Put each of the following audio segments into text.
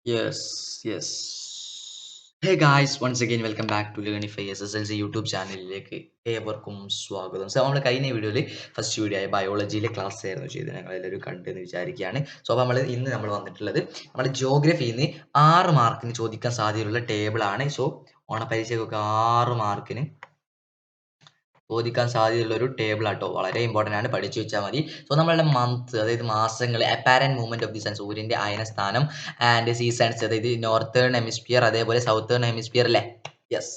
Yes, yes. Hey guys, once again welcome back to Learnify SSLC YouTube ചാനലിലേക്ക് ഏവർക്കും സ്വാഗതം. So നമ്മൾ കഴിഞ്ഞ വീഡിയോയിൽ ഫസ്റ്റ് വീഡിയോ ആയ ബയോളജിയിലെ ക്ലാസ് ആയിരുന്നു ചെയ്തത്. ഞങ്ങൾ എല്ലാവരും കണ്ടെന്ന് വിചാരിക്കുകയാണ്. സോ അപ്പോൾ നമ്മൾ വന്നിട്ടുള്ളത് നമ്മൾ ജിയോഗ്രഫിയിൽ നിന്ന് 6 മാർക്കിന് ചോദിക്കാൻ സാധ്യതയുള്ള ടേബിൾ ആണ്. സോ ഓണപരീക്ഷയ്ക്കൊക്കെ 6 മാർക്കിന് ചോദിക്കാൻ സാധ്യതയുള്ള ഒരു ടേബിൾ ആട്ടോ. വളരെ ഇമ്പോർട്ടൻ്റ് ആണ്, പഠിച്ചു വെച്ചാൽ മതി. സോ നമ്മളുടെ മന്ത്, അതായത് മാസങ്ങൾ, apparent movement of the sun, സൂര്യന്റെ അയനസ്ഥാനം, ആൻഡ് സീസൺസ്, അതായത് നോർത്തേൺ ഹെമിസ്ഫിയർ അതേപോലെ സൗത്തേൺ ഹെമിസ്ഫിയർ അല്ലേ. യെസ്,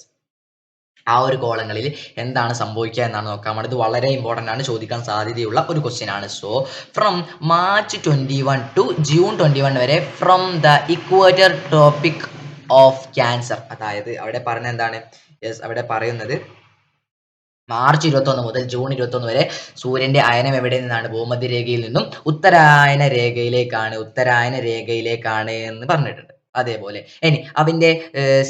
ആ ഒരു കോളങ്ങളിൽ എന്താണ് സംഭവിക്കുക എന്നാണ് നോക്കാം. ഇത് വളരെ ഇമ്പോർട്ടൻ്റ് ആണ്, ചോദിക്കാൻ സാധ്യതയുള്ള ഒരു ക്വസ്റ്റ്യൻ ആണ്. So from March 21 to June 21 വരെ from the equator tropic of cancer, അതായത് അവിടെ പറയുന്നത് എന്താണ്? യെസ്, അവിടെ പറയുന്നത് മാർച്ച് 21 മുതൽ ജൂൺ 21 വരെ സൂര്യന്റെ അയനം എവിടെ നിന്നാണ്? ഭൂമധ്യരേഖയിൽ നിന്നും ഉത്തരായന രേഖയിലേക്കാണ് എന്ന് പറഞ്ഞിട്ടുണ്ട്. അതേപോലെ ഇനി അതിന്റെ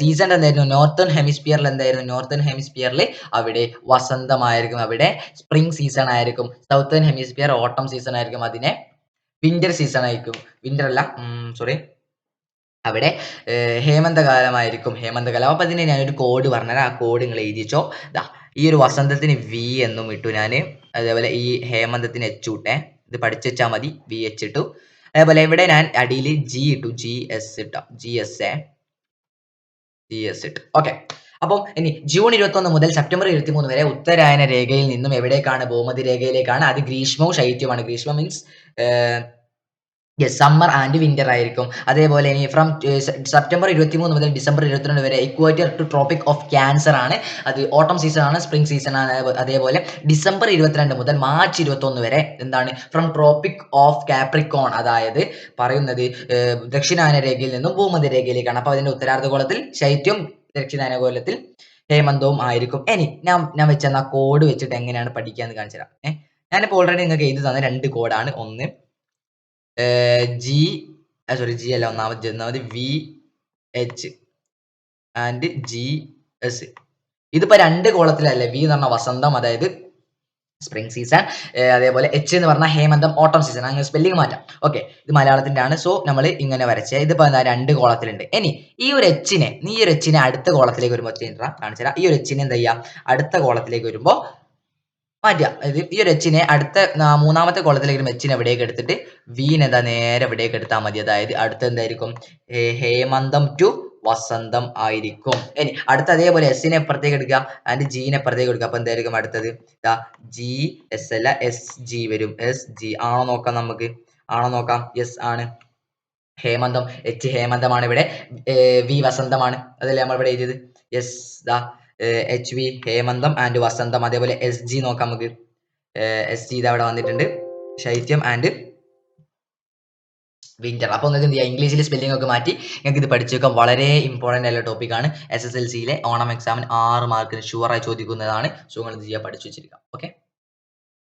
സീസൺ എന്തായിരുന്നു? നോർത്തേൺ ഹെമിസ്ഫിയറിൽ എന്തായിരുന്നു? നോർത്തേൺ ഹെമിസ്ഫിയറിൽ അവിടെ വസന്തമായിരിക്കും, അവിടെ സ്പ്രിംഗ് സീസൺ ആയിരിക്കും. സൗത്തേൺ ഹെമിസ്ഫിയർ ഓട്ടം സീസൺ ആയിരിക്കും, അതിനെ വിന്റർ സീസൺ ആയിരിക്കും. വിന്റർ അല്ല, സോറി, അവിടെ ഹേമന്തകാലമായിരിക്കും. ഹേമന്തകാലം. അപ്പൊ അതിന് ഞാനൊരു കോഡ് പറഞ്ഞുതരാം. ആ കോഡ് നിങ്ങൾ എഴുതിച്ചോ. ഈ ഒരു വസന്തത്തിന് വി എന്നും ഇട്ടു ഞാൻ. അതേപോലെ ഈ ഹേമന്തത്തിന് എച്ച് ഇട്ടേ. ഇത് പഠിച്ചു വെച്ചാൽ മതി. വി എച്ച് ഇട്ടു. അതേപോലെ ഇവിടെ ഞാൻ അടിയിൽ ജി ഇട്ടു. ജി എസ് ഇട്ടോ. ജി എസ് ഇട്ടു. ഓക്കെ. അപ്പം ഇനി ജൂൺ 21 മുതൽ സെപ്റ്റംബർ 23 വരെ ഉത്തരായന രേഖയിൽ നിന്നും എവിടേക്കാണ്? ഭൂമധ്യരേഖയിലേക്കാണ്. അത് ഗ്രീഷ്മവും ശൈത്യവുമാണ്. ഗ്രീഷ്മം മീൻസ് സമ്മർ ആൻഡ് വിന്റർ ആയിരിക്കും. അതേപോലെ ഇനി ഫ്രം സെപ്റ്റംബർ 23 മുതൽ ഡിസംബർ 22 വരെ equator to tropic of cancer ആണ്. അത് ഓട്ടം സീസൺ ആണ്, സ്പ്രിംഗ് സീസൺ ആണ്. അതേപോലെ ഡിസംബർ 22 മുതൽ മാർച്ച് 21 വരെ എന്താണ്? ഫ്രം ട്രോപ്പിക് ഓഫ് കാപ്രിക്കോൺ, അതായത് പറയുന്നത് ദക്ഷിണായന രേഖയിൽ നിന്നും ഭൂമധ്യരേഖയിലേക്കാണ്. അപ്പൊ അതിന്റെ ഉത്തരാർദ്ധഗോളത്തിൽ ശൈത്യം, ദക്ഷിണായനഗോളത്തിൽ ഹേമന്തവും ആയിരിക്കും. ഇനി ഞാൻ വെച്ചെന്ന കോഡ് വെച്ചിട്ട് എങ്ങനെയാണ് പഠിക്കുക എന്ന് കാണിച്ചു തരാം. ഞാനിപ്പോൾ ഓൾറെഡി നിങ്ങൾക്ക് എഴുതി തന്ന 2 കോഡാണ്. ഒന്ന് ജി അല്ല, ഒന്നാമത് V H and G S. ഇതിപ്പോ 2 കോളത്തിലല്ലേ. വി എന്ന് പറഞ്ഞ വസന്തം, അതായത് സ്പ്രിംഗ് സീസൺ, അതേപോലെ എച്ച് എന്ന് പറഞ്ഞാൽ ഹേമന്തം, ഓട്ടം സീസൺ. അങ്ങനെ സ്പെല്ലിംഗ് മാറ്റാം. ഓക്കെ, ഇത് മലയാളത്തിന്റെ ആണ്. സോ നമ്മൾ ഇങ്ങനെ വരച്ചേ. ഇതിപ്പോ എന്താ, 2 കോളത്തിലുണ്ട്. ഇനി ഈ ഒരു എച്ചിനെ അടുത്ത കോളത്തിലേക്ക് വരുമ്പോൾ കാണിച്ചു തരാം. ഈ ഒരു എച്ചിനെ എന്താ ചെയ്യാം? അടുത്ത കോളത്തിലേക്ക് വരുമ്പോൾ മാറ്റുക. അതായത് ഈ ഒരു എച്ചിനെ അടുത്ത 3ാമത്തെ കോളത്തിലേക്ക് എച്ചിനെ എവിടേക്ക് എടുത്തിട്ട് വീനെ എന്താ നേരെ എവിടേക്ക് എടുത്താൽ മതി. അതായത് അടുത്ത എന്തായിരിക്കും? ഹേമന്തം ടു വസന്തം ആയിരിക്കും. ഇനി അടുത്ത അതേപോലെ എസിനെ എപ്പുറത്തേക്ക് എടുക്കുക, ആൻഡ് ജീനെ എപ്പുറത്തേക്ക് എടുക്കുക. അപ്പൊ എന്തായിരിക്കും അടുത്തത്? ജി എസ് അല്ല, എസ് ജി വരും. എസ് ജി ആണോ നോക്കാം നമുക്ക്. ആണോ നോക്കാം. യെസ് ആണ്. ഹേമന്തം, എച്ച് ഹേമന്തമാണ്. ഇവിടെ വി വസന്തമാണ്. അതല്ലേ നമ്മൾ ഇവിടെ എഴുതിയത്. യെസ്, എച്ച് വി ഹേമന്തം ആൻഡ് വസന്തം. അതേപോലെ എസ് ജി നോക്കാം നമുക്ക്. എസ് ജി ഇത് അവിടെ വന്നിട്ടുണ്ട്, ശൈത്യം ആൻഡ് വിന്റർ. അപ്പോൾ നിങ്ങൾക്ക് എന്ത് ചെയ്യാം? ഇംഗ്ലീഷിൽ സ്പെല്ലിംഗ് ഒക്കെ മാറ്റി നിങ്ങൾക്ക് ഇത് പഠിച്ചു വെക്കാം. വളരെ ഇമ്പോർട്ടൻ്റ് ആയിട്ടുള്ള ടോപ്പിക്കാണ്. SSLCയിലെ ഓണം എക്സാമിന് 6 മാർക്കിന് ഷുവറായി ചോദിക്കുന്നതാണ്. സോ നിങ്ങൾ ഇത് ചെയ്യാൻ പഠിച്ചു വെച്ചിരിക്കാം. ഓക്കെ.